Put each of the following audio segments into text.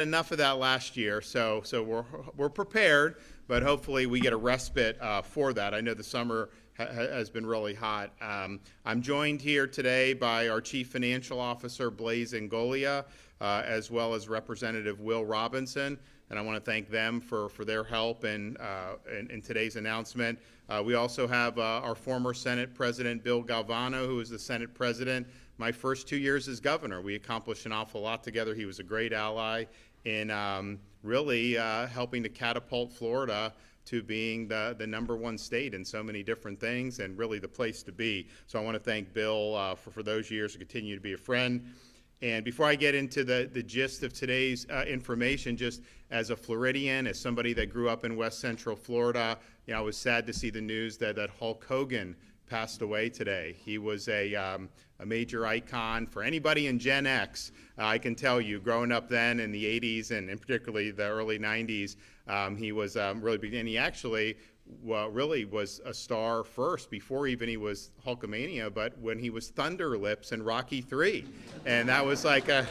enough of that last year, so we're prepared, but hopefully we get a respite for that. I know the summer has been really hot. I'm joined here today by our Chief Financial Officer, Blaise Ingoglia, as well as Representative Will Robinson, and I want to thank them for their help in today's announcement. We also have our former Senate President, Bill Galvano, who is the Senate President. My first 2 years as governor, we accomplished an awful lot together. He was a great ally in really helping to catapult Florida to being the #1 state in so many different things and really the place to be. So I want to thank Bill for those years and continue to be a friend. And before I get into the gist of today's information, just as a Floridian, as somebody that grew up in West Central Florida, you know, I was sad to see the news that Hulk Hogan passed away today. He was a major icon for anybody in Gen X. I can tell you, growing up then in the 80s and particularly the early 90s, he was really big. And he actually really was a star first, before even he was Hulkamania, but when he was Thunder Lips in Rocky III. And that was like a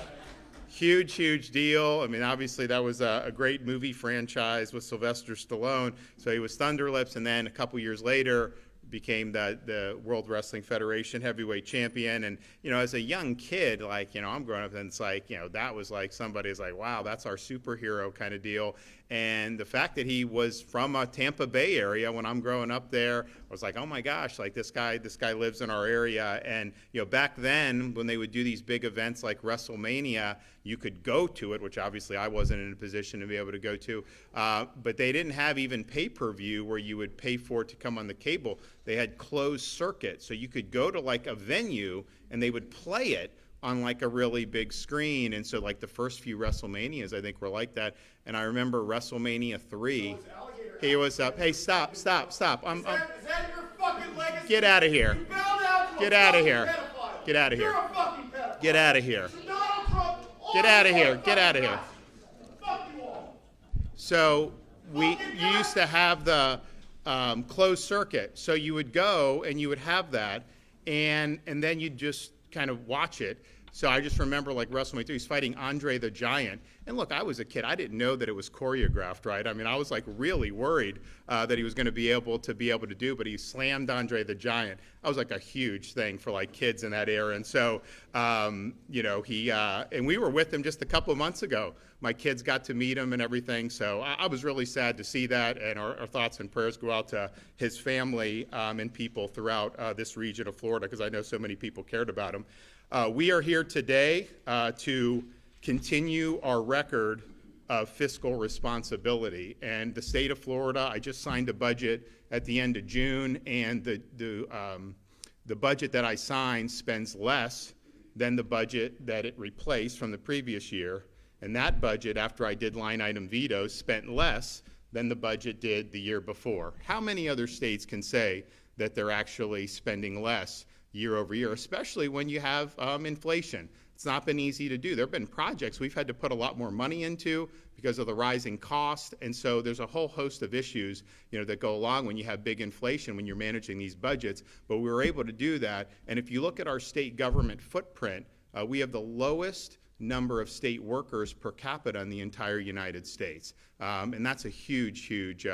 huge, huge deal. I mean, obviously that was a great movie franchise with Sylvester Stallone. So he was Thunder Lips, and then a couple years later, became the World Wrestling Federation heavyweight champion. And, you know, as a young kid, like, you know, I'm growing up and it's like, you know, that was like somebody's like, wow, that's our superhero kind of deal. And the fact that he was from a Tampa Bay area when I'm growing up there, I was like, oh my gosh, like this guy lives in our area. And, you know, back then when they would do these big events like WrestleMania, you could go to it, which obviously I wasn't in a position to be able to go to, but they didn't have even pay-per-view where you would pay for it to come on the cable. They had closed circuit, so you could go to like a venue and they would play it on like a really big screen. And so like the first few WrestleManias, I think, were like that. And I remember WrestleMania 3. He was up. Hey, stop. Is that your fucking legacy? Get out of here. You bowed out to Get a out of fucking here. pedophile. Get out of here. You're a fucking pedophile. Get out of here. Donald Trump. Get out of here. Get out of here. Fuck you all. So you used to have the closed circuit. So you would go and you would have that, and then you'd just kind of watch it. So I just remember like WrestleMania 3, he's fighting Andre the Giant. And look, I was a kid. I didn't know that it was choreographed, right? I mean, I was like really worried that he was going to be able to do, but he slammed Andre the Giant. That was like a huge thing for like kids in that era. And so, you know, and we were with him just a couple of months ago. My kids got to meet him and everything. So I was really sad to see that. And our thoughts and prayers go out to his family and people throughout this region of Florida, because I know so many people cared about him. We are here today to continue our record of fiscal responsibility. And the state of Florida, I just signed a budget at the end of June, and the budget that I signed spends less than the budget that it replaced from the previous year. And that budget, after I did line item vetoes, spent less than the budget did the year before. How many other states can say that they're actually spending less year over year, especially when you have inflation? It's not been easy to do. There have been projects we've had to put a lot more money into because of the rising cost, and so there's a whole host of issues, you know, that go along when you have big inflation when you're managing these budgets. But we were able to do that, and if you look at our state government footprint, we have the lowest number of state workers per capita in the entire United States, and that's a huge, huge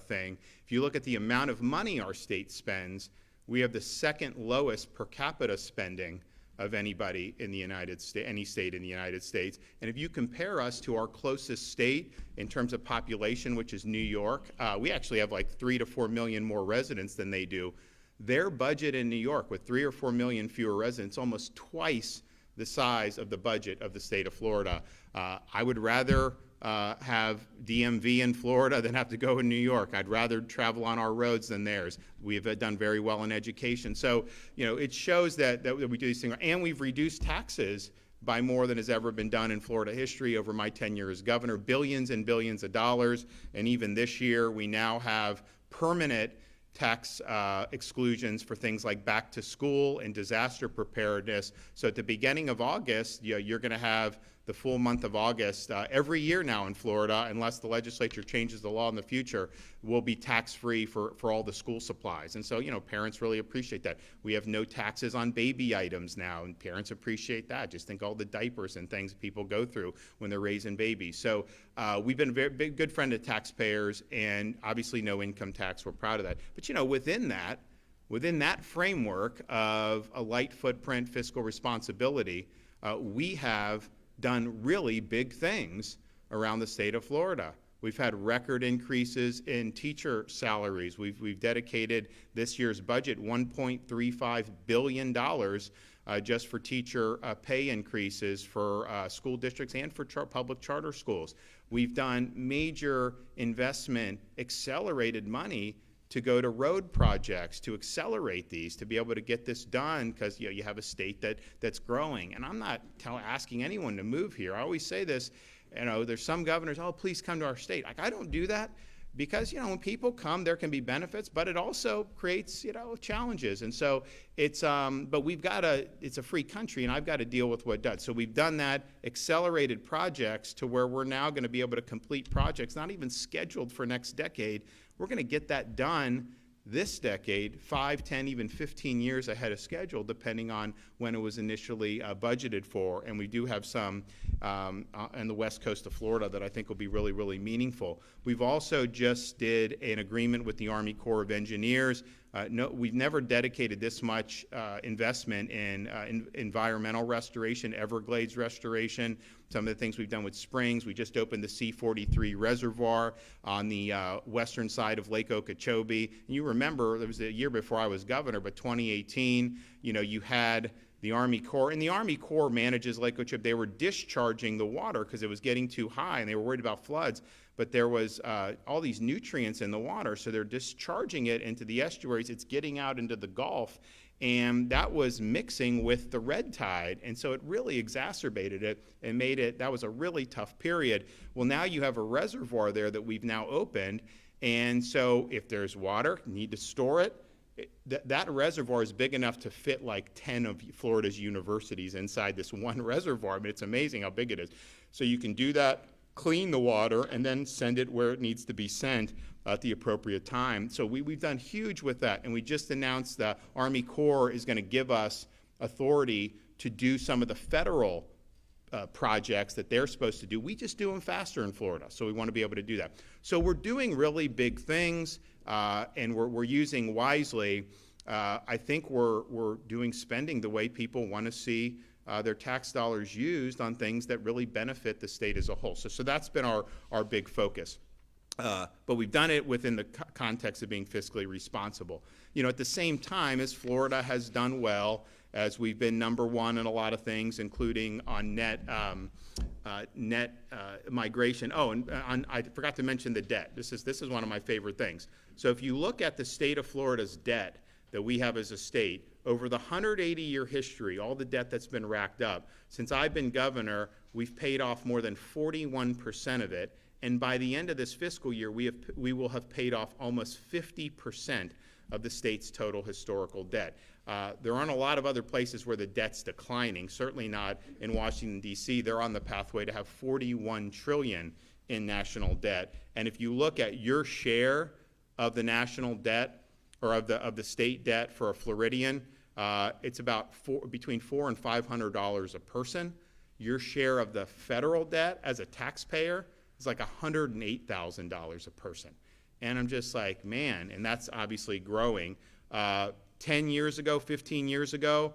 thing. If you look at the amount of money our state spends, we have the second lowest per capita spending of anybody in the United States, any state in the United States. And if you compare us to our closest state in terms of population, which is New York, we actually have like 3 to 4 million more residents than they do. Their budget in New York, with 3 or 4 million fewer residents, almost twice the size of the budget of the state of Florida. I would rather have DMV in Florida than have to go in New York. I'd rather travel on our roads than theirs. We've done very well in education. So, you know, it shows that we do these things. And we've reduced taxes by more than has ever been done in Florida history over my tenure as governor, billions and billions of dollars. And even this year, we now have permanent tax exclusions for things like back to school and disaster preparedness. So at the beginning of August, you're going to have the full month of August. Every year now in Florida, unless the legislature changes the law in the future, will be tax-free for all the school supplies. And so, parents really appreciate that. We have no taxes on baby items now, and parents appreciate that. Just think all the diapers and things people go through when they're raising babies. So we've been a very big, good friend of taxpayers, and obviously no income tax. We're proud of that. But within that framework of a light footprint fiscal responsibility, we have done really big things around the state of Florida. We've had record increases in teacher salaries. We've dedicated this year's budget $1.35 billion just for teacher pay increases for school districts and for public charter schools. We've done major investment, accelerated money to go to road projects, to accelerate these, to be able to get this done, because you have a state that's growing. And I'm not asking anyone to move here. I always say this, there's some governors, oh, please come to our state. I don't do that, because when people come, there can be benefits, but it also creates challenges. And so it's but it's a free country, and I've got to deal with what it does. So we've done that, accelerated projects to where we're now going to be able to complete projects not even scheduled for next decade. We're going to get that done this decade, 5, 10, even 15 years ahead of schedule, depending on when it was initially budgeted for. And we do have some on the west coast of Florida that I think will be really, really meaningful. We've also just did an agreement with the Army Corps of Engineers. We've never dedicated this much investment in environmental restoration, Everglades restoration. Some of the things we've done with springs. We just opened the C-43 reservoir on the western side of Lake Okeechobee. And you remember, it was a year before I was governor, but 2018, you had the Army Corps, and the Army Corps manages Lake Okeechobee. They were discharging the water because it was getting too high, and they were worried about floods. But there was all these nutrients in the water, so they're discharging it into the estuaries. It's getting out into the Gulf, and that was mixing with the red tide, and so it really exacerbated it and made it, that was a really tough period. Well, now you have a reservoir there that we've now opened, and so if there's water, you need to store it. That reservoir is big enough to fit like 10 of Florida's universities inside this one reservoir. I mean, it's amazing how big it is. So you can do that, clean the water, and then send it where it needs to be sent at the appropriate time. So we've done huge with that, and we just announced the Army Corps is going to give us authority to do some of the federal projects that they're supposed to do. We just do them faster in Florida, so we want to be able to do that. So we're doing really big things, and we're using wisely. I think we're doing spending the way people want to see their tax dollars used on things that really benefit the state as a whole. So that's been our big focus. But we've done it within the context of being fiscally responsible. At the same time as Florida has done well, as we've been #1 in a lot of things, including on net migration. Oh, and I forgot to mention the debt. This is one of my favorite things. So if you look at the state of Florida's debt that we have as a state, over the 180-year history, all the debt that's been racked up, since I've been governor, we've paid off more than 41% of it. And by the end of this fiscal year, we will have paid off almost 50% of the state's total historical debt. There aren't a lot of other places where the debt's declining, certainly not in Washington, D.C. They're on the pathway to have $41 trillion in national debt. And if you look at your share of the national debt, or of the state debt for a Floridian, it's about between $400 and $500 a person. Your share of the federal debt as a taxpayer is like $108,000 a person. And I'm just like, man, and that's obviously growing. 10 years ago, 15 years ago,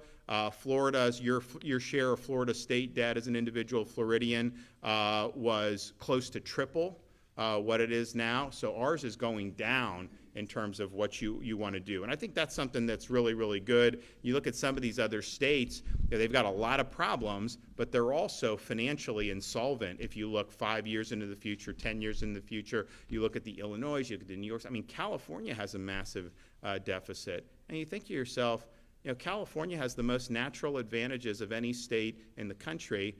Florida's, your share of Florida state debt as an individual Floridian was close to triple what it is now. So ours is going down in terms of what you want to do. And I think that's something that's really, really good. You look at some of these other states, they've got a lot of problems, but they're also financially insolvent. If you look 5 years into the future, 10 years in the future, you look at the Illinois, you look at the New York. I mean, California has a massive deficit. And you think to yourself, California has the most natural advantages of any state in the country.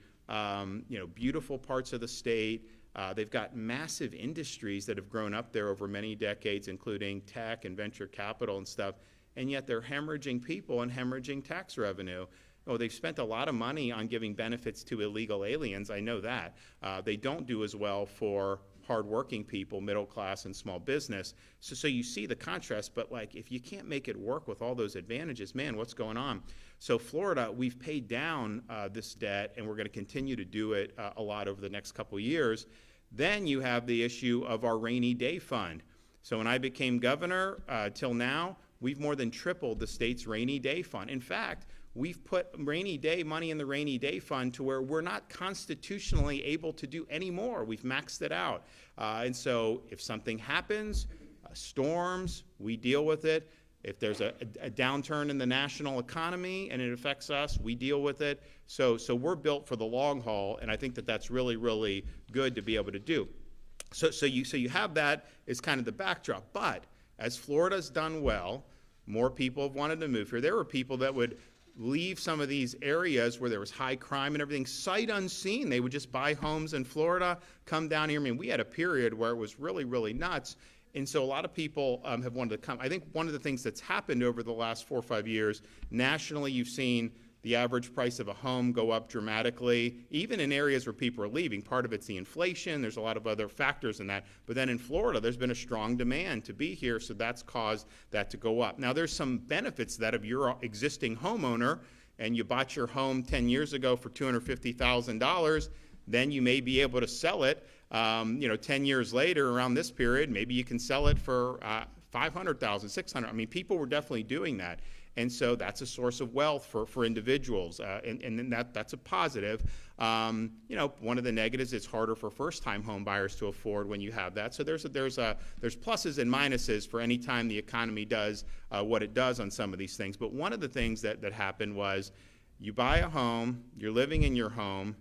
Beautiful parts of the state. They've got massive industries that have grown up there over many decades, including tech and venture capital and stuff, and yet they're hemorrhaging people and hemorrhaging tax revenue. Oh, they've spent a lot of money on giving benefits to illegal aliens. I know that. They don't do as well for hardworking people, middle class and small business. So you see the contrast, but like if you can't make it work with all those advantages, man, what's going on? So Florida, we've paid down this debt, and we're going to continue to do it a lot over the next couple years. Then you have the issue of our rainy day fund. So when I became governor till now, we've more than tripled the state's rainy day fund. In fact, we've put rainy day money in the rainy day fund to where we're not constitutionally able to do any more. We've maxed it out. And so if something happens, storms, we deal with it. If there's a downturn in the national economy and it affects us, we deal with it. So we're built for the long haul, and I think that that's really, really good to be able to do. So you have that as kind of the backdrop. But as Florida's done well, more people have wanted to move here. There were people that would leave some of these areas where there was high crime and everything, sight unseen. They would just buy homes in Florida, come down here. I mean, we had a period where it was really, really nuts. And so a lot of people have wanted to come. I think one of the things that's happened over the last 4 or 5 years, nationally, you've seen the average price of a home go up dramatically, even in areas where people are leaving. Part of it's the inflation. There's a lot of other factors in that. But then in Florida, there's been a strong demand to be here, so that's caused that to go up. Now, there's some benefits to that. If you're an existing homeowner and you bought your home 10 years ago for $250,000, then you may be able to sell it 10 years later around this period. Maybe you can sell it for $500,000, $600,000. I mean, people were definitely doing that. And so that's a source of wealth for individuals, and that's a positive. One of the negatives, it's harder for first-time home buyers to afford when you have that. So there's pluses and minuses for any time the economy does what it does on some of these things. But one of the things that happened was you buy a home, you're living in your home,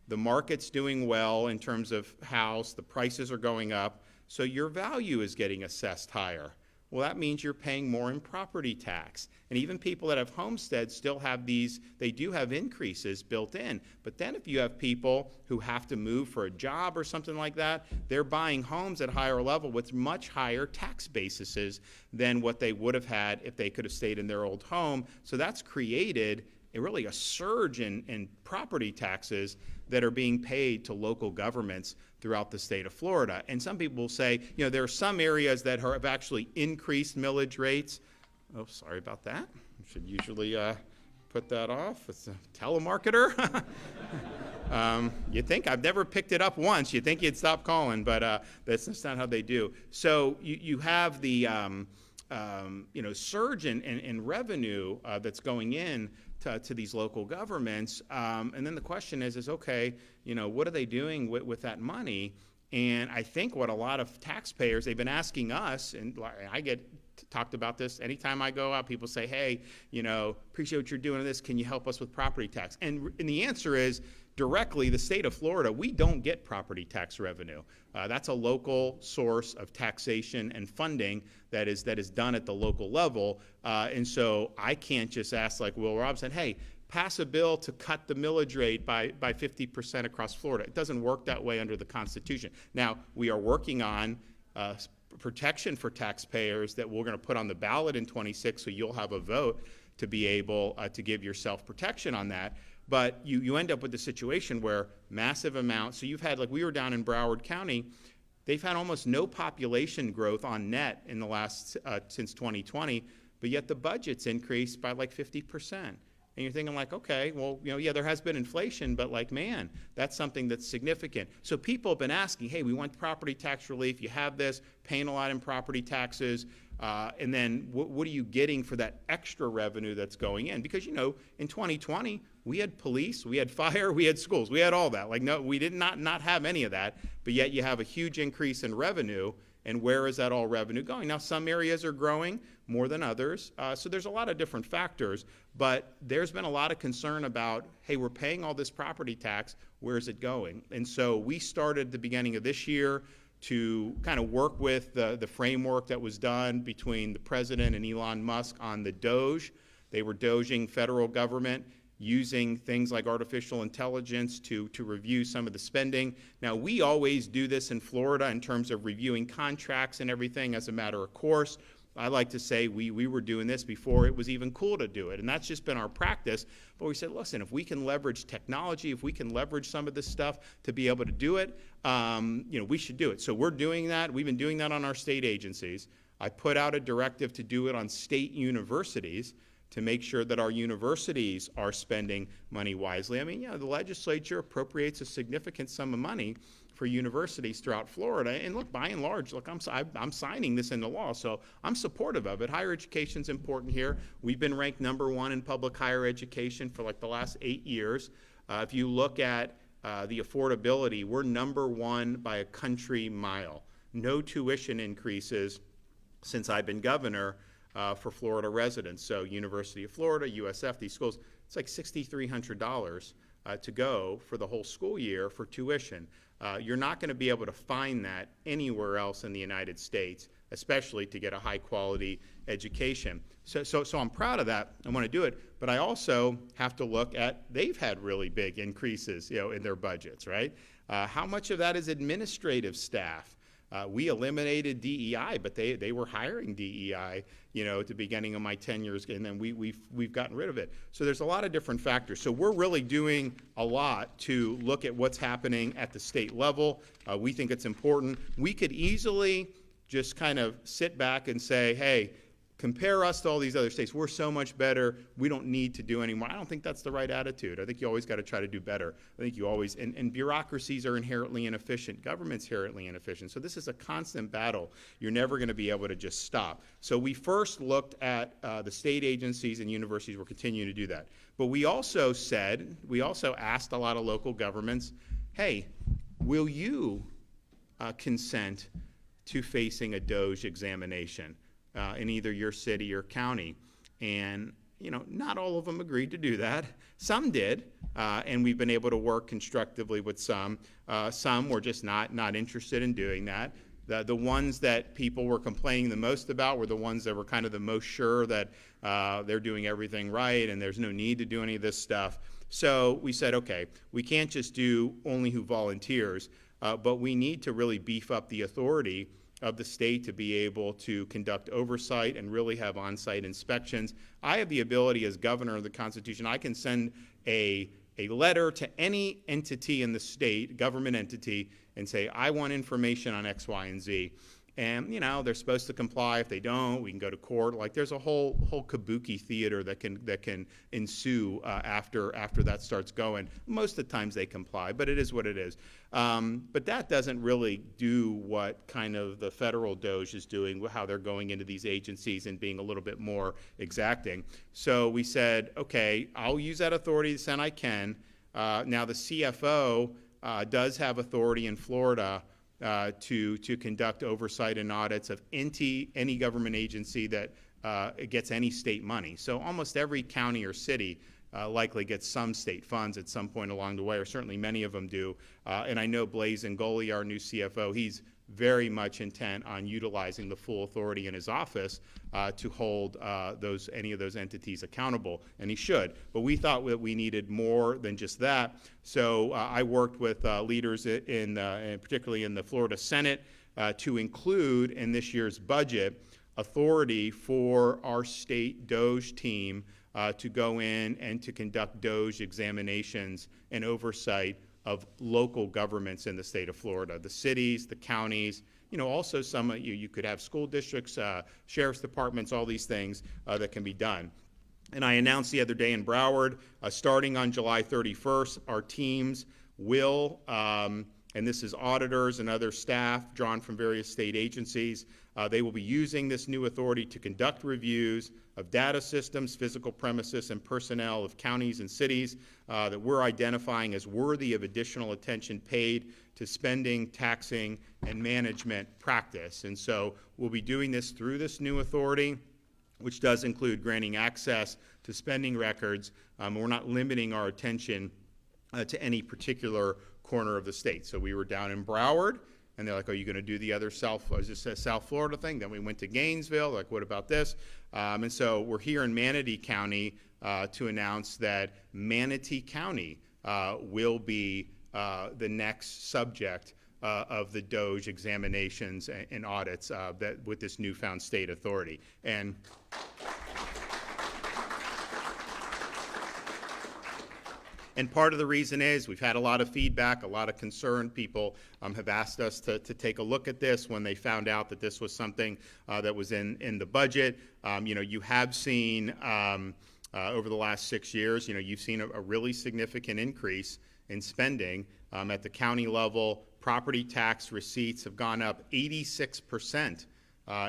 the market's doing well in terms of house, the prices are going up, so your value is getting assessed higher. Well, that means you're paying more in property tax. And even people that have homesteads still have they do have increases built in. But then if you have people who have to move for a job or something like that, they're buying homes at higher level with much higher tax bases than what they would have had if they could have stayed in their old home. So that's created really a surge in property taxes that are being paid to local governments throughout the state of Florida. And some people will say, there are some areas that have actually increased millage rates. Oh, sorry about that. I should usually put that off. It's a telemarketer. You'd think I've never picked it up once. You'd think you'd stop calling, but that's not how they do. So you have the surge in revenue that's going in to these local governments, and then the question is okay, what are they doing with that money? And I think what a lot of taxpayers, they've been asking us, and I get talked about this anytime I go out, people say, hey, appreciate what you're doing with this, can you help us with property tax? And the answer is, directly, the state of Florida, we don't get property tax revenue. That's a local source of taxation and funding that is done at the local level. And so I can't just ask, like Will Robson, hey, pass a bill to cut the millage rate by 50% across Florida. It doesn't work that way under the Constitution. Now, we are working on protection for taxpayers that we're going to put on the ballot in 26, so you'll have a vote to be able to give yourself protection on that. But you end up with a situation where massive amounts, so you've had, like we were down in Broward County, they've had almost no population growth on net in the last, since 2020, but yet the budget's increased by like 50%. And you're thinking like, okay, well, yeah, there has been inflation, but like, man, that's something that's significant. So people have been asking, hey, we want property tax relief. You have this, paying a lot in property taxes. And then what are you getting for that extra revenue that's going in? Because, in 2020, we had police, we had fire, we had schools, we had all that. Like, no, we did not have any of that, but yet you have a huge increase in revenue. And where is that all revenue going? Now, some areas are growing more than others, so there's a lot of different factors, but there's been a lot of concern about, hey, we're paying all this property tax, where is it going? And so we started at the beginning of this year to kind of work with the framework that was done between the president and Elon Musk on the Doge. They were doging federal government, using things like artificial intelligence to review some of the spending. Now, we always do this in Florida in terms of reviewing contracts and everything as a matter of course, I like to say we were doing this before it was even cool to do it, and that's just been our practice. But we said, listen, if we can leverage technology, if we can leverage some of this stuff to be able to do it, we should do it. So we're doing that. We've been doing that on our state agencies. I put out a directive to do it on state universities to make sure that our universities are spending money wisely. I mean, the legislature appropriates a significant sum of money for universities throughout Florida. And look, by and large, look, I'm signing this into law, so I'm supportive of it. Higher education's important here. We've been ranked #1 in public higher education for like the last 8 years. If you look at the affordability, we're #1 by a country mile. No tuition increases since I've been governor for Florida residents. So University of Florida, USF, these schools, it's like $6,300 to go for the whole school year for tuition. You're not going to be able to find that anywhere else in the United States, especially to get a high quality education. So I'm proud of that. I want to do it, but I also have to look at, they've had really big increases, in their budgets, right? How much of that is administrative staff? We eliminated DEI, but they were hiring DEI, at the beginning of my tenures, and then we've gotten rid of it. So there's a lot of different factors. So we're really doing a lot to look at what's happening at the state level. We think it's important. We could easily just kind of sit back and say, hey, compare us to all these other states. We're so much better. We don't need to do anymore. I don't think that's the right attitude. I think you always got to try to do better. I think you always, and bureaucracies are inherently inefficient. Government's inherently inefficient. So this is a constant battle. You're never going to be able to just stop. So we first looked at the state agencies and universities. We're continuing to do that. But we also asked a lot of local governments, hey, will you consent to facing a DOJ examination in either your city or county? And not all of them agreed to do that. Some did, and we've been able to work constructively with some. Some were just not interested in doing that. The ones that people were complaining the most about were the ones that were kind of the most sure that they're doing everything right and there's no need to do any of this stuff. So we said, okay, we can't just do only who volunteers, but we need to really beef up the authority of the state to be able to conduct oversight and really have on-site inspections. I have the ability as governor of the Constitution, I can send a letter to any entity in the state, government entity, and say, I want information on X, Y, and Z. And they're supposed to comply. If they don't, we can go to court. Like there's a whole kabuki theater that can ensue after that starts going. Most of the times they comply, but it is what it is. But that doesn't really do what kind of the federal DOJ is doing, how they're going into these agencies and being a little bit more exacting. So we said, okay, I'll use that authority to the extent I can. Now the CFO does have authority in Florida to conduct oversight and audits of any government agency that gets any state money. So almost every county or city likely gets some state funds at some point along the way, or certainly many of them do. And I know Blaise Ingoglia, our new CFO, he's very much intent on utilizing the full authority in his office to hold any of those entities accountable, and he should. But we thought that we needed more than just that. So I worked with leaders particularly in the Florida Senate to include in this year's budget authority for our state DOJ team to go in and to conduct DOJ examinations and oversight of local governments in the state of Florida, the cities, the counties, also some you could have school districts, sheriff's departments, all these things that can be done. And I announced the other day in Broward, starting on July 31st, our teams will, and this is auditors and other staff drawn from various state agencies, they will be using this new authority to conduct reviews of data systems, physical premises, and personnel of counties and cities that we're identifying as worthy of additional attention paid to spending, taxing, and management practice. And so we'll be doing this through this new authority, which does include granting access to spending records. We're not limiting our attention to any particular corner of the state. So we were down in Broward, and they're like, are you going to do the other South Florida thing? Then we went to Gainesville, like, what about this? And so we're here in Manatee County to announce that Manatee County will be the next subject of the Doge examinations and audits that with this newfound state authority. And part of the reason is we've had a lot of feedback, a lot of concern. People have asked us to take a look at this when they found out that this was something that was in the budget. You have seen over the last 6 years, you've seen a really significant increase in spending at the county level. Property tax receipts have gone up 86%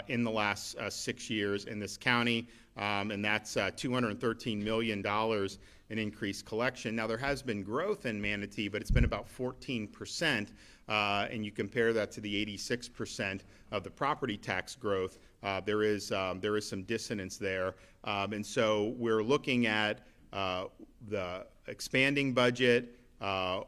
in the last 6 years in this county, and that's $213 million in increased collection. Now, there has been growth in Manatee, but it's been about 14%, and you compare that to the 86% of the property tax growth, there is some dissonance there. And so we're looking at the expanding budget.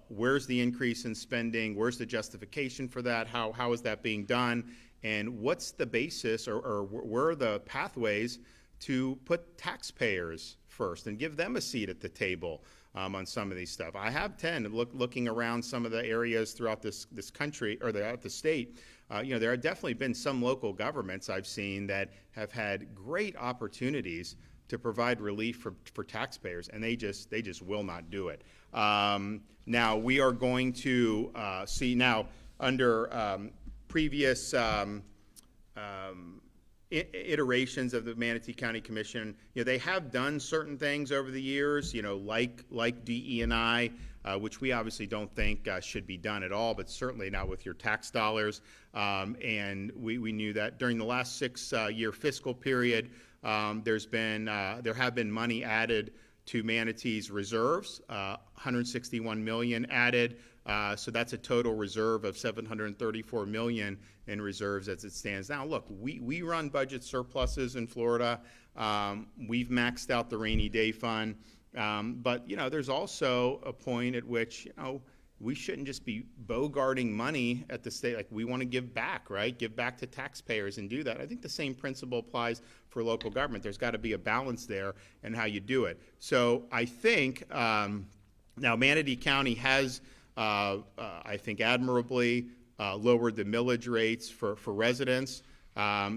Where's the increase in spending? Where's the justification for that? How is that being done? And what's the basis or where are the pathways to put taxpayers first and give them a seat at the table on some of these stuff? I have looking around some of the areas throughout this country or throughout the state. There have definitely been some local governments I've seen that have had great opportunities to provide relief for taxpayers, and they just will not do it. Now we are going to see now under previous iterations of the Manatee County Commission, they have done certain things over the years, like DE&I, which we obviously don't think should be done at all, but certainly not with your tax dollars. And we knew that during the last 6-year fiscal period, there have been money added to Manatee's reserves, 161 million added. So that's a total reserve of 734 million in reserves as it stands now. Look, we run budget surpluses in Florida. We've maxed out the rainy day fund. But there's also a point at which we shouldn't just be bogarting money at the state. Like, we want to give back, right? Give back to taxpayers and do that. I think the same principle applies for local government. There's got to be a balance there in how you do it. So I think now Manatee County has, I think, admirably lowered the millage rates for residents.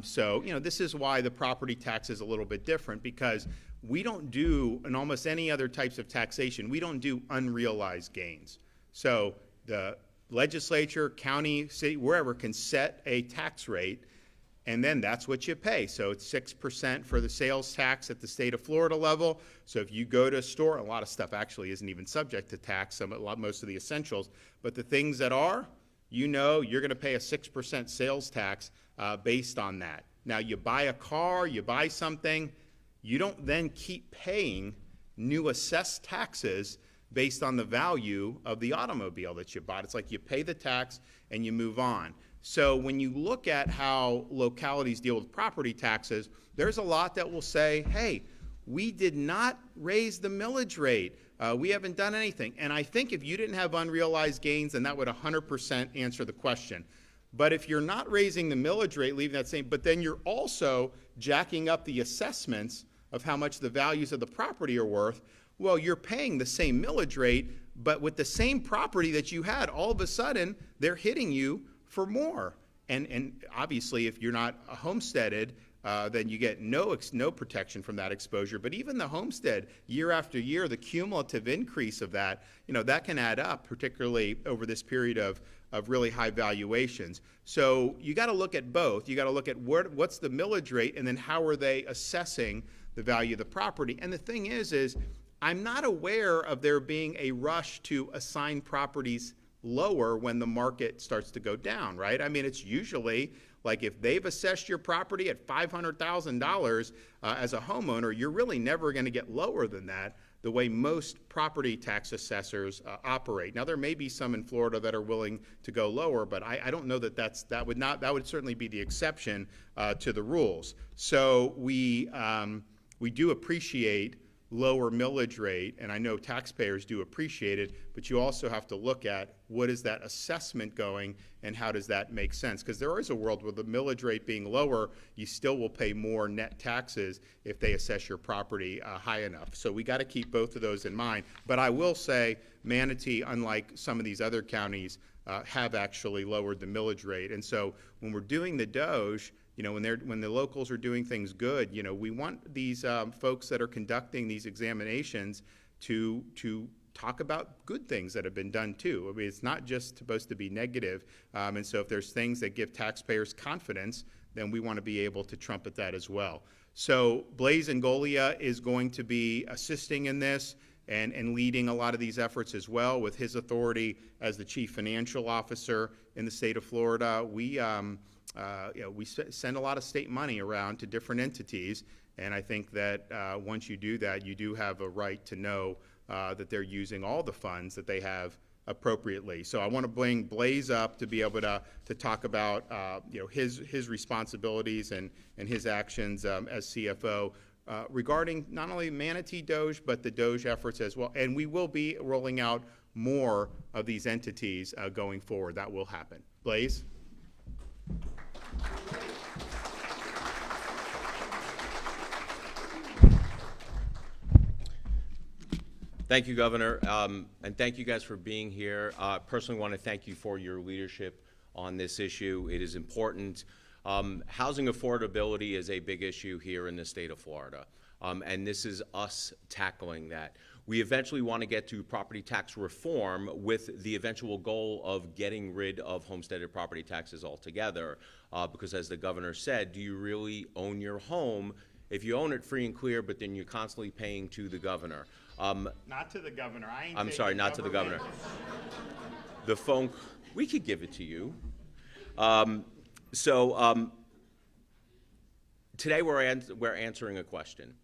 So this is why the property tax is a little bit different, because we don't do, in almost any other types of taxation, we don't do unrealized gains. So the legislature, county, city, wherever can set a tax rate, and then that's what you pay. So it's 6% for the sales tax at the state of Florida level. So if you go to a store, a lot of stuff actually isn't even subject to tax, most of the essentials, but the things that are, you're going to pay a 6% sales tax based on that. Now, you buy a car, you buy something, you don't then keep paying new assessed taxes based on the value of the automobile that you bought. It's like you pay the tax and you move on. So when you look at how localities deal with property taxes, there's a lot that will say, hey, we did not raise the millage rate. We haven't done anything. And I think if you didn't have unrealized gains, then that would 100% answer the question. But if you're not raising the millage rate, leaving that same, but then you're also jacking up the assessments of how much the values of the property are worth, well, you're paying the same millage rate, but with the same property that you had, all of a sudden, they're hitting you for more. And obviously, if you're not homesteaded, then you get no protection from that exposure. But even the homestead, year after year, the cumulative increase of that, that can add up, particularly over this period of really high valuations. So you got to look at both. You got to look at what's the millage rate, and then how are they assessing the value of the property. And the thing is I'm not aware of there being a rush to assign properties lower when the market starts to go down, right? I mean, it's usually like if they've assessed your property at $500,000 as a homeowner, you're really never going to get lower than that, the way most property tax assessors operate. Now, there may be some in Florida that are willing to go lower, but I don't know that that would certainly be the exception to the rules. So we do appreciate lower millage rate, and I know taxpayers do appreciate it, but you also have to look at what is that assessment going and how does that make sense? Because there is a world where the millage rate being lower, you still will pay more net taxes if they assess your property high enough. So we got to keep both of those in mind. But I will say Manatee, unlike some of these other counties, have actually lowered the millage rate. And so when we're doing the Doge, when the locals are doing things good, we want these folks that are conducting these examinations to talk about good things that have been done too. I mean, it's not just supposed to be negative. And so if there's things that give taxpayers confidence, then we want to be able to trumpet that as well. So Blaise Ingoglia is going to be assisting in this and leading a lot of these efforts as well with his authority as the chief financial officer in the state of Florida. We send a lot of state money around to different entities, and I think that once you do that, you do have a right to know that they're using all the funds that they have appropriately. So I want to bring Blaise up to be able to talk about his responsibilities and his actions as CFO regarding not only Manatee Doge but the Doge efforts as well. And we will be rolling out more of these entities going forward. That will happen. Blaise. Thank you, Governor, and thank you guys for being here. Personally want to thank you for your leadership on this issue. It is important. Housing affordability is a big issue here in the state of Florida, and this is us tackling that. We eventually want to get to property tax reform with the eventual goal of getting rid of homesteaded property taxes altogether, because as the governor said, do you really own your home if you own it free and clear, but then you're constantly paying to the governor? Not to the governor. I'm sorry, not to the governor. The phone, we could give it to you. Today we're answering a question.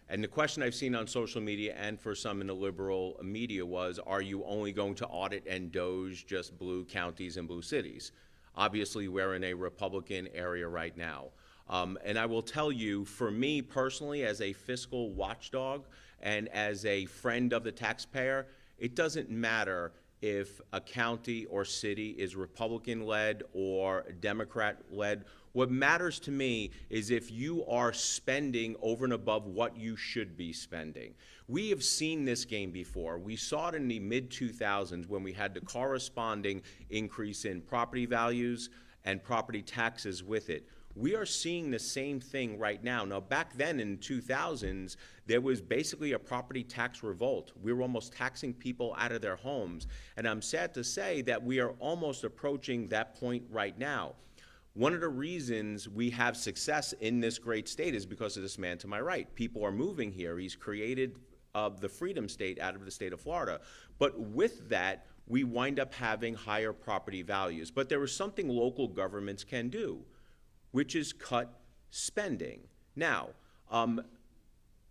And the question I've seen on social media and for some in the liberal media was, are you only going to audit and Doge just blue counties and blue cities? Obviously, we're in a Republican area right now. And I will tell you, for me personally, as a fiscal watchdog and as a friend of the taxpayer, it doesn't matter if a county or city is Republican-led or Democrat-led. What matters to me is if you are spending over and above what you should be spending. We have seen this game before. We saw it in the mid-2000s when we had the corresponding increase in property values and property taxes with it. We are seeing the same thing right now. Now, back then in 2000s, there was basically a property tax revolt. We were almost taxing people out of their homes. And I'm sad to say that we are almost approaching that point right now. One of the reasons we have success in this great state is because of this man to my right. People are moving here. He's created the Freedom State out of the state of Florida. But with that, we wind up having higher property values. But there is something local governments can do, which is cut spending. Now, over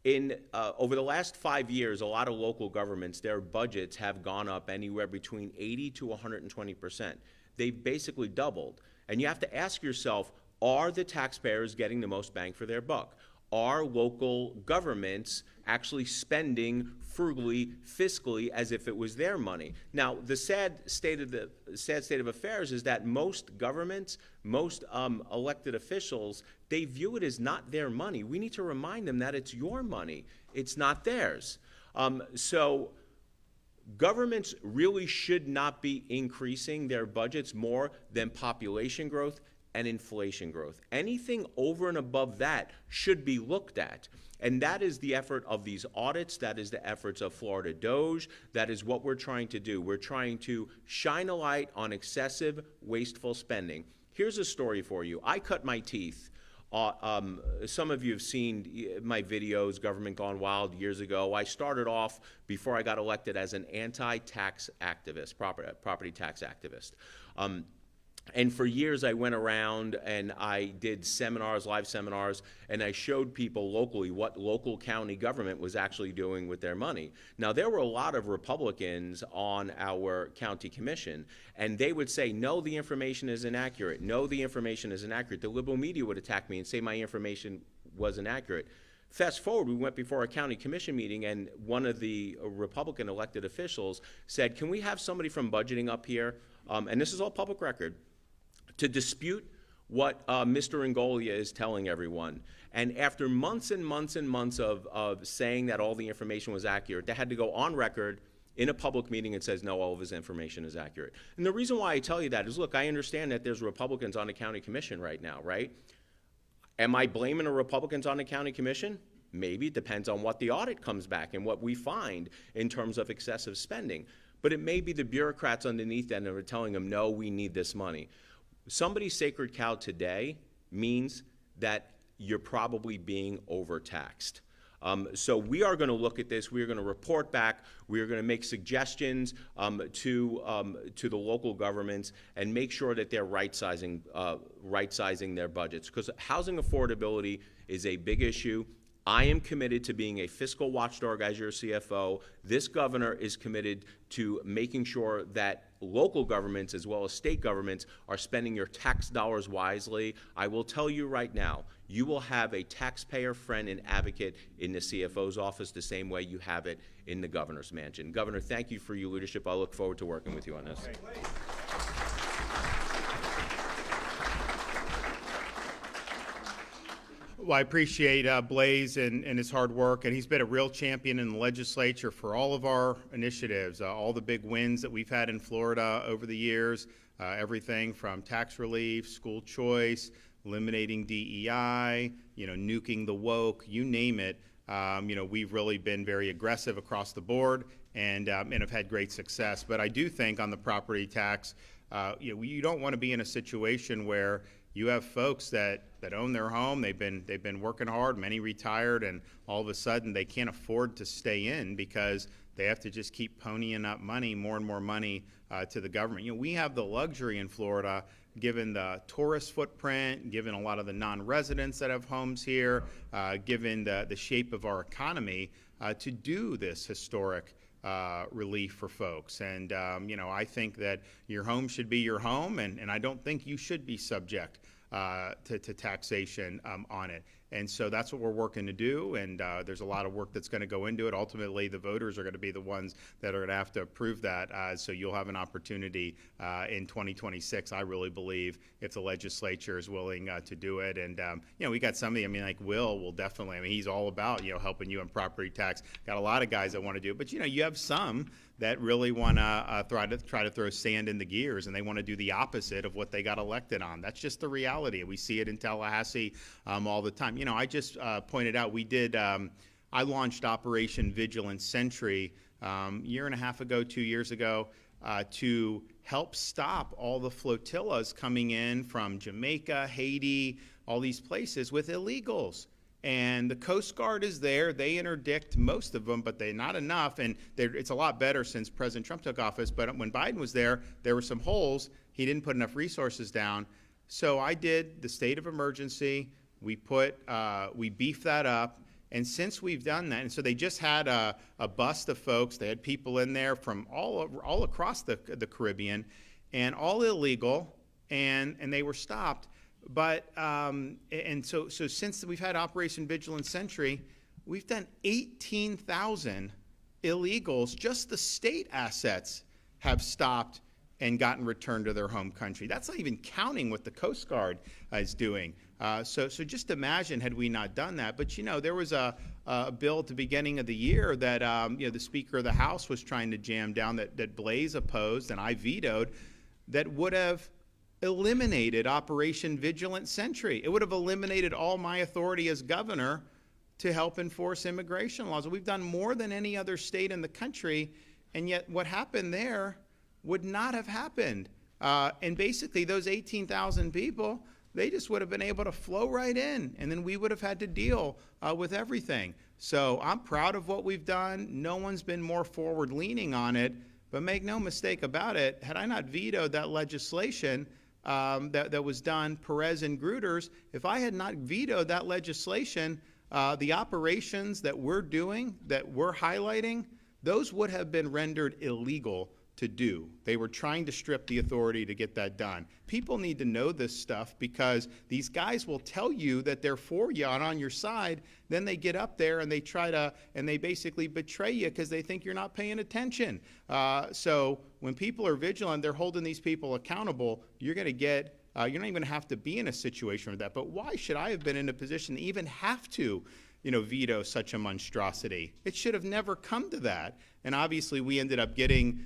the last 5 years, a lot of local governments, their budgets have gone up anywhere between 80 to 120%. They've basically doubled. And you have to ask yourself, are the taxpayers getting the most bang for their buck? Are local governments actually spending frugally, fiscally, as if it was their money? Now, the sad state of affairs is that most governments, most elected officials, they view it as not their money. We need to remind them that it's your money. It's not theirs. So governments really should not be increasing their budgets more than population growth and inflation growth. Anything over and above that should be looked at. And that is the effort of these audits. That is the efforts of Florida Doge. That is what we're trying to do. We're trying to shine a light on excessive, wasteful spending. Here's a story for you. I cut my teeth. Some of you have seen my videos, Government Gone Wild, years ago. I started off, before I got elected, as an anti-tax activist, property tax activist. And for years I went around and I did seminars, live seminars, and I showed people locally what local county government was actually doing with their money. Now, there were a lot of Republicans on our county commission, and they would say, no, the information is inaccurate. No, the information is inaccurate. The liberal media would attack me and say my information was inaccurate. Fast forward, we went before a county commission meeting, and one of the Republican elected officials said, can we have somebody from budgeting up here? And this is all public record, to dispute what Mr. Ingoglia is telling everyone. And after months and months and months of saying that all the information was accurate, they had to go on record in a public meeting and says, no, all of his information is accurate. And the reason why I tell you that is, look, I understand that there's Republicans on the county commission right now, right? Am I blaming the Republicans on the county commission? Maybe. It depends on what the audit comes back and what we find in terms of excessive spending. But it may be the bureaucrats underneath that and are telling them, no, we need this money. Somebody's sacred cow today means that you're probably being overtaxed. So we are going to look at this. We are going to report back. We are going to make suggestions to the local governments and make sure that they're right-sizing their budgets, because housing affordability is a big issue. I am committed to being a fiscal watchdog as your CFO. This governor is committed to making sure that local governments as well as state governments are spending your tax dollars wisely. I will tell you right now, you will have a taxpayer friend and advocate in the CFO's office the same way you have it in the governor's mansion. Governor, thank you for your leadership. I look forward to working with you on this. Okay. Well, I appreciate Blaise and his hard work, and he's been a real champion in the legislature for all of our initiatives, all the big wins that we've had in Florida over the years, everything from tax relief, school choice, eliminating DEI, nuking the woke, you name it. We've really been very aggressive across the board and have had great success. But I do think on the property tax, you don't want to be in a situation where you have folks that own their home. They've been working hard, many retired, and all of a sudden they can't afford to stay in because they have to just keep ponying up money, more and more money to the government. We have the luxury in Florida, given the tourist footprint, given a lot of the non-residents that have homes here, given the shape of our economy, to do this historic relief for folks. And, I think that your home should be your home, and I don't think you should be subject to taxation on it. And so that's what we're working to do, and there's a lot of work that's going to go into it. Ultimately, the voters are going to be the ones that are going to have to approve that, so you'll have an opportunity in 2026, I really believe, if the legislature is willing to do it. And, we got somebody, like Will definitely, he's all about, helping you on property tax. Got a lot of guys that want to do it, but, you have some that really want to try to throw sand in the gears, and they want to do the opposite of what they got elected on. That's just the reality. We see it in Tallahassee all the time. I just pointed out I launched Operation Vigilant Sentry year and a half ago, 2 years ago, to help stop all the flotillas coming in from Jamaica, Haiti, all these places with illegals. And the Coast Guard is there. They interdict most of them, but they're not enough. And it's a lot better since President Trump took office. But when Biden was there were some holes. He didn't put enough resources down. So I did the state of emergency. We beefed that up. And since we've done that, and so they just had a bust of folks. They had people in there from all across the Caribbean, and all illegal, and they were stopped. But and so since we've had Operation Vigilant Sentry, we've done 18,000 illegals. Just the state assets have stopped and gotten returned to their home country. That's not even counting what the Coast Guard is doing. So just imagine had we not done that. But there was a bill at the beginning of the year that the Speaker of the House was trying to jam down that Blaise opposed and I vetoed, that would have eliminated Operation Vigilant Sentry. It would have eliminated all my authority as governor to help enforce immigration laws. We've done more than any other state in the country, and yet what happened there would not have happened. And basically those 18,000 people, they just would have been able to flow right in, and then we would have had to deal with everything. So I'm proud of what we've done. No one's been more forward-leaning on it, but make no mistake about it, had I not vetoed that legislation that was done, Perez and Gruters, if I had not vetoed that legislation, the operations that we're doing, that we're highlighting, those would have been rendered illegal to do. They were trying to strip the authority to get that done. People need to know this stuff because these guys will tell you that they're for you and on your side. Then they get up there and they basically betray you because they think you're not paying attention. So when people are vigilant, they're holding these people accountable. You're going to get, you're not even going to have to be in a situation with that. But why should I have been in a position to even have to veto such a monstrosity. It should have never come to that. And obviously, we ended up getting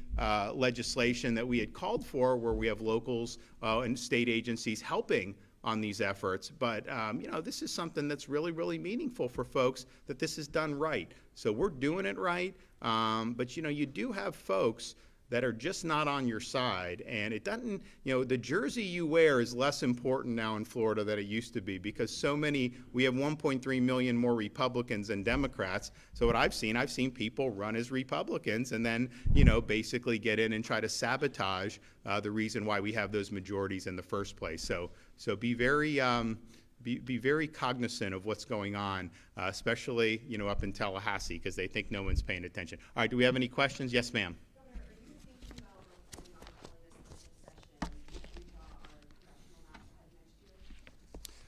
legislation that we had called for, where we have locals and state agencies helping on these efforts. But this is something that's really, really meaningful for folks, that this is done right. So we're doing it right. But you do have folks that are just not on your side, and it doesn't, the jersey you wear is less important now in Florida than it used to be, because we have 1.3 million more Republicans than Democrats. So what I've seen people run as Republicans and then, basically get in and try to sabotage the reason why we have those majorities in the first place. So be very, be very cognizant of what's going on, especially, up in Tallahassee, because they think no one's paying attention. All right, do we have any questions? Yes, ma'am.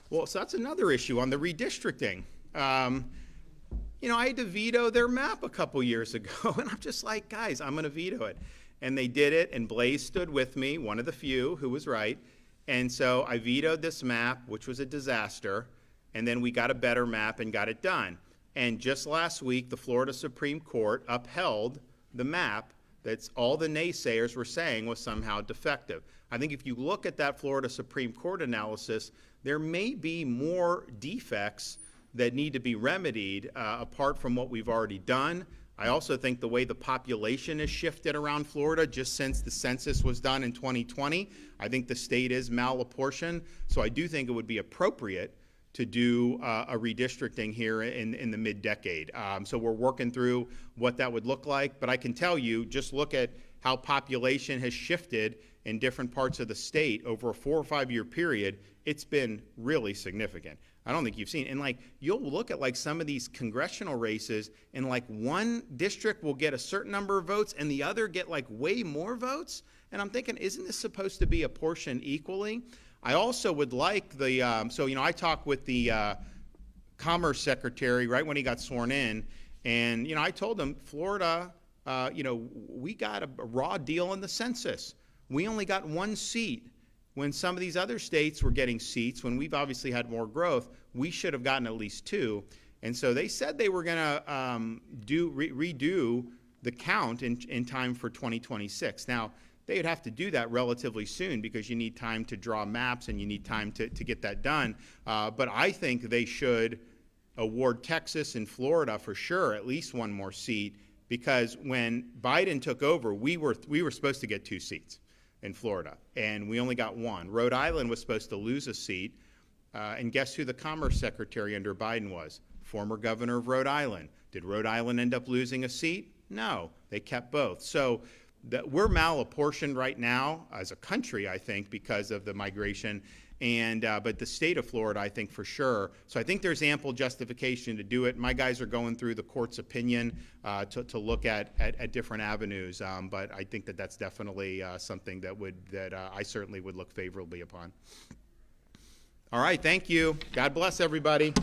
Well, so that's another issue on the redistricting. I had to veto their map a couple years ago, and I'm just like, guys, I'm going to veto it. And they did it, and Blaise stood with me, one of the few who was right. And so I vetoed this map, which was a disaster, and then we got a better map and got it done. And just last week, the Florida Supreme Court upheld the map that all the naysayers were saying was somehow defective. I think if you look at that Florida Supreme Court analysis, there may be more defects that need to be remedied apart from what we've already done. I also think the way the population has shifted around Florida just since the census was done in 2020, I think the state is malapportioned. So I do think it would be appropriate to do a redistricting here in the mid-decade. So we're working through what that would look like. But I can tell you, just look at how population has shifted in different parts of the state over a 4 or 5 year period. It's been really significant. I don't think you've seen, and you'll look at some of these congressional races, and one district will get a certain number of votes and the other get way more votes. And I'm thinking, isn't this supposed to be apportioned equally? I also would like I talked with the Commerce Secretary right when he got sworn in, and I told him, Florida, we got a raw deal in the census. We only got 1 seat. When some of these other states were getting seats, when we've obviously had more growth, we should have gotten at least 2. And so they said they were going to redo the count in time for 2026. Now, they would have to do that relatively soon, because you need time to draw maps and you need time to get that done. But I think they should award Texas and Florida for sure at least 1 more seat, because when Biden took over, we were supposed to get 2 seats in Florida, and we only got 1. Rhode Island was supposed to lose a seat, and guess who the Commerce Secretary under Biden was? Former governor of Rhode Island. Did Rhode Island end up losing a seat? No, they kept both. So we're malapportioned right now as a country, I think, because of the migration, and but the state of Florida, I think, for sure. So I think there's ample justification to do it. My guys are going through the court's opinion to look at different avenues, but I think that's definitely something that I certainly would look favorably upon. All right, thank you. God bless everybody.